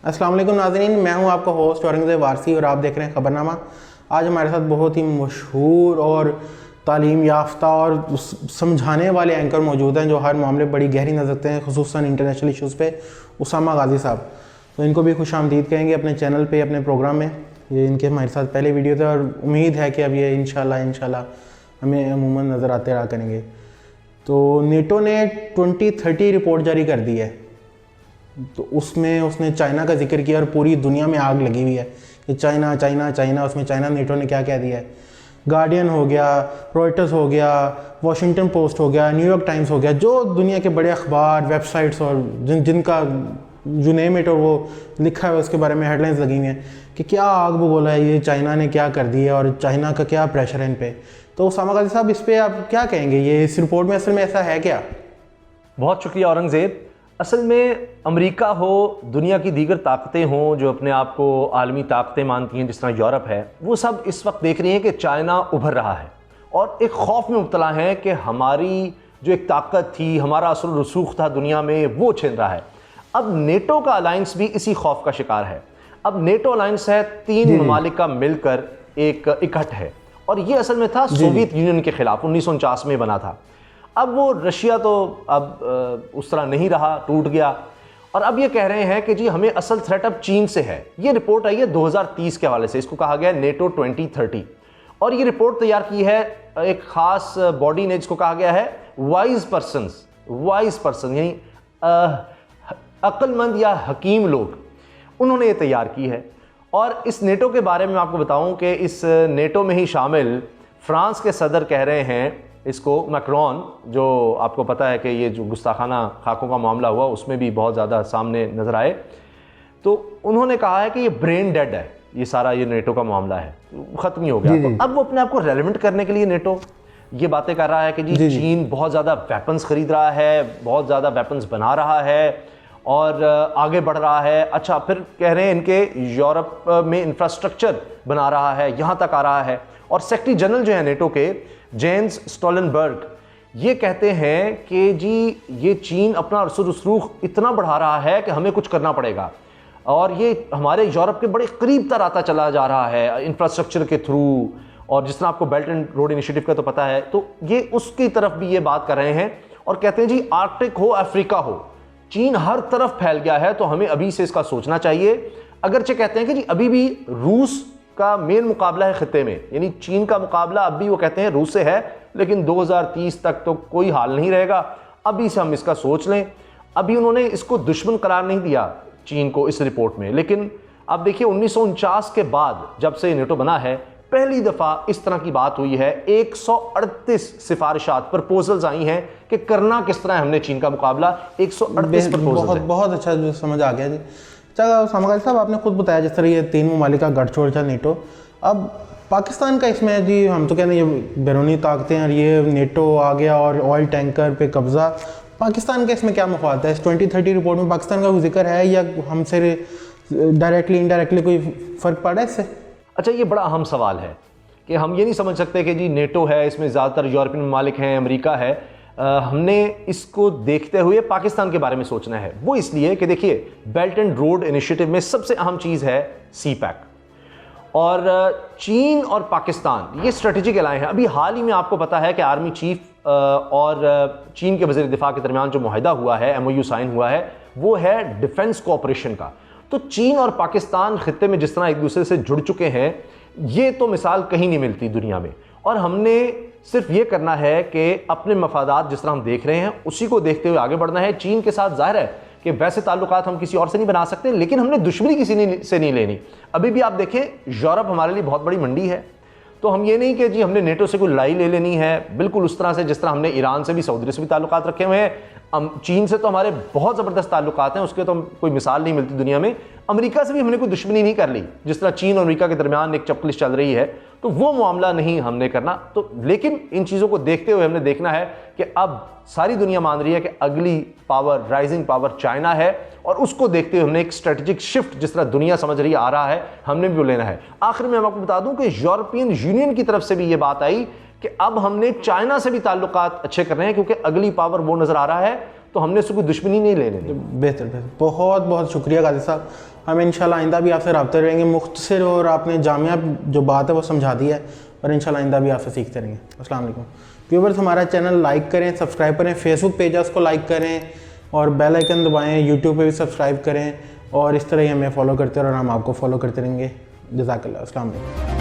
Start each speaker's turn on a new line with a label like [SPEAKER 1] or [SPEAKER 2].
[SPEAKER 1] अस्सलाम वालेकुम नाज़रीन, मैं हूं आपका होस्ट औरंगज़ेब वारसी और आप देख रहे हैं खबरनामा। आज हमारे साथ बहुत ही मशहूर और तालीम याफ्ता और समझाने वाले एंकर मौजूद हैं जो हर मामले बड़ी गहरी नज़र रखते हैं, खुसूसन इंटरनेशनल इशूज़ पे। उसामा गाजी साहब, तो इनको भी खुश आमदीद कहेंगे अपने चैनल पे, अपने प्रोग्राम में। ये इनके हमारे साथ पहले वीडियो थे और उम्मीद है कि अब ये इंशाल्लाह हमें अमूमन नज़र आते रहा करेंगे। तो नेटो ने 2030 रिपोर्ट जारी कर दी है, तो उसमें उसने चाइना का जिक्र किया और पूरी दुनिया में आग लगी हुई है कि चाइना चाइना चाइना। उसमें चाइना नेटो ने क्या कह दिया है, गार्डियन हो गया, रॉयटर्स हो गया, वॉशिंगटन पोस्ट हो गया, न्यूयॉर्क टाइम्स हो गया, जो दुनिया के बड़े अखबार, वेबसाइट्स और जिनका जो नेम इट और वो लिखा है उसके बारे में हेडलाइंस लगी हुई हैं कि क्या आग बबूला है, ये चाइना ने क्या कर दिया और चाइना का क्या प्रेशर है इन पे। तो उसामा गाजी साहब, इस पर आप क्या कहेंगे, ये इस रिपोर्ट में असल में ऐसा है क्या?
[SPEAKER 2] बहुत शुक्रिया औरंगज़ेब। असल में अमेरिका हो, दुनिया की दीगर ताकतें हों जो अपने आप को आलमी ताकतें मानती हैं, जिस तरह यूरोप है, वो सब इस वक्त देख रही हैं कि चाइना उभर रहा है और एक खौफ में मुब्तला है कि हमारी जो एक ताकत थी, हमारा असर रसूख था दुनिया में, वो छिन रहा है। अब नेटो का अलायंस भी इसी खौफ का शिकार है। अब नेटो अलायंस है 3 ममालिक का मिलकर एक इकट्ठ है और ये असल में था सोवियत यूनियन के खिलाफ 1949 में बना था। अब वो रशिया तो अब उस तरह नहीं रहा, टूट गया और अब ये कह रहे हैं कि जी हमें असल थ्रेट अब चीन से है। ये रिपोर्ट आई है 2030 के हवाले से, इसको कहा गया है नेटो 2030 और ये रिपोर्ट तैयार की है एक खास बॉडी ने जिसको कहा गया है वाइज पर्सन यानी अक्लमंद या हकीम लोग, उन्होंने ये तैयार की है। और इस नेटो के बारे में आपको बताऊं कि इस नेटो में ही शामिल फ्रांस के सदर कह रहे हैं इसको, मैक्रोन, जो आपको पता है कि ये जो गुस्ताखाना खाकों का मामला हुआ उसमें भी बहुत ज़्यादा सामने नज़र आए, तो उन्होंने कहा है कि ये ब्रेन डेड है, ये सारा ये नेटो का मामला है, ख़त्म ही हो गया। तो अब वो अपने आप को रेलेवेंट करने के लिए नेटो ये बातें कर रहा है कि जी चीन बहुत ज़्यादा वेपन्स ख़रीद रहा है, बहुत ज़्यादा वेपन्स बना रहा है और आगे बढ़ रहा है। अच्छा, फिर कह रहे हैं इनके यूरोप में इंफ्रास्ट्रक्चर बना रहा है, यहाँ तक आ रहा है। और सेक्रेटरी जनरल जो है नेटो के, जेंस स्टोलनबर्ग, ये कहते हैं कि जी ये चीन अपना रसूख इतना बढ़ा रहा है कि हमें कुछ करना पड़ेगा और ये हमारे यूरोप के बड़े करीब तर आता चला जा रहा है इंफ्रास्ट्रक्चर के थ्रू। और जिस तरह आपको बेल्ट एंड रोड इनिशिएटिव का तो पता है, तो ये उसकी तरफ भी ये बात कर रहे हैं और कहते हैं जी आर्कटिक हो, अफ्रीका हो, चीन हर तरफ फैल गया है, तो हमें अभी से इसका सोचना चाहिए। अगरचे कहते हैं कि जी अभी भी रूस का मेन मुकाबला है खित्ते में, यानी चीन का मुकाबला अब भी वो कहते हैं रूस से है, लेकिन 2030 तक तो कोई हाल नहीं रहेगा, अभी से हम इसका सोच लें। अभी उन्होंने इसको दुश्मन करार नहीं दिया चीन को इस रिपोर्ट में, लेकिन अब देखिए 1949 के बाद जब से नेटो बना है, पहली दफ़ा इस तरह की बात हुई है। 138 सिफारिशात, प्रपोजल्स आई हैं कि करना किस तरह है हमने चीन का मुकाबला। 138 प्रपोजल,
[SPEAKER 1] बहुत अच्छा जो समझ आ गया जी। अच्छा सामा साहब, आपने खुद बताया जिस तरह ये 3 ममालिक का गठजोड़ था नेटो, अब पाकिस्तान का इसमें जी हम तो कहते हैं ये बैरूनी ताकतें और ये नेटो आ गया और ऑयल टैंकर पे कब्जा, पाकिस्तान का इसमें क्या मफाद है? इस 2030 रिपोर्ट में पाकिस्तान का कोई जिक्र है या हमसे डायरेक्टली इनडायरेक्टली कोई फ़र्क पड़ा है इससे?
[SPEAKER 2] अच्छा, ये बड़ा अहम सवाल है कि हम ये नहीं समझ सकते कि जी नेटो है, इसमें ज़्यादातर यूरोपियन ममालिक हैं, अमेरिका है, हमने इसको देखते हुए पाकिस्तान के बारे में सोचना है। वो इसलिए कि देखिए बेल्ट एंड रोड इनिशिएटिव में सबसे अहम चीज़ है CPEC और चीन और पाकिस्तान ये स्ट्रेटेजिक एलायंस है। अभी हाल ही में आपको पता है कि आर्मी चीफ और चीन के वज़ीर दिफा के दरमियान जो मुआहदा हुआ है, MOU साइन हुआ है, वो है डिफेंस कोऑपरेशन का। तो चीन और पाकिस्तान खित्ते में जिस तरह एक दूसरे से जुड़ चुके हैं, ये तो मिसाल कहीं नहीं मिलती दुनिया में। और हमने सिर्फ ये करना है कि अपने मफादात जिस तरह हम देख रहे हैं उसी को देखते हुए आगे बढ़ना है। चीन के साथ जाहिर है कि वैसे ताल्लुकात हम किसी और से नहीं बना सकते, लेकिन हमने दुश्मनी किसी से नहीं लेनी। अभी भी आप देखें, यूरोप हमारे लिए बहुत बड़ी मंडी है, तो हम ये नहीं कि जी हमने नेटो से कोई लाई ले लेनी है, बिल्कुल उस तरह से जिस तरह हमने ईरान से भी, सऊदी से भी ताल्लुकात रखे हुए हैं। चीन से तो हमारे बहुत ज़बरदस्त ताल्लुकात हैं, उसके तो कोई मिसाल नहीं मिलती दुनिया में। अमेरिका से भी हमने कोई दुश्मनी नहीं कर ली, जिस तरह चीन और अमेरिका के दरमियान एक चपकलिश चल रही है, तो वो मामला नहीं हमने करना। तो लेकिन इन चीज़ों को देखते हुए हमने देखना है कि अब सारी दुनिया मान रही है कि अगली पावर, राइजिंग पावर चाइना है और उसको देखते हुए हमने एक स्ट्रेटेजिक शिफ्ट जिस तरह दुनिया समझ रही आ रहा है, हमने भी वो लेना है। आखिर में मैं आपको बता दूं कि यूरोपियन यूनियन की तरफ से भी ये बात आई कि अब हमने चाइना से भी ताल्लुकात अच्छे करने हैं, क्योंकि अगली पावर वो नजर आ रहा है। तो हमने उससे कोई दुश्मनी नहीं लेने दी।
[SPEAKER 1] बेहतर बेहतर, बहुत बहुत शुक्रिया गाजी साहब। हम इंशाल्लाह आइंदा भी आपसे रब्ते रहेंगे। मुख्तसर और आपने जामिया जो बात है वो समझा दी है, और इंशाल्लाह आइंदा भी आपसे सीखते रहेंगे। अस्सलाम वालेकुम व्यूअर्स, हमारा चैनल लाइक करें, सब्सक्राइब करें, फेसबुक पेज है उसको लाइक करें और बेल आइकन दबाएं, यूट्यूब पे भी सब्सक्राइब करें, और इस तरह ही हमें फॉलो करते रहें और हम आपको फॉलो करते रहेंगे। जज़ाकल्लाह, अस्सलाम वालेकुम।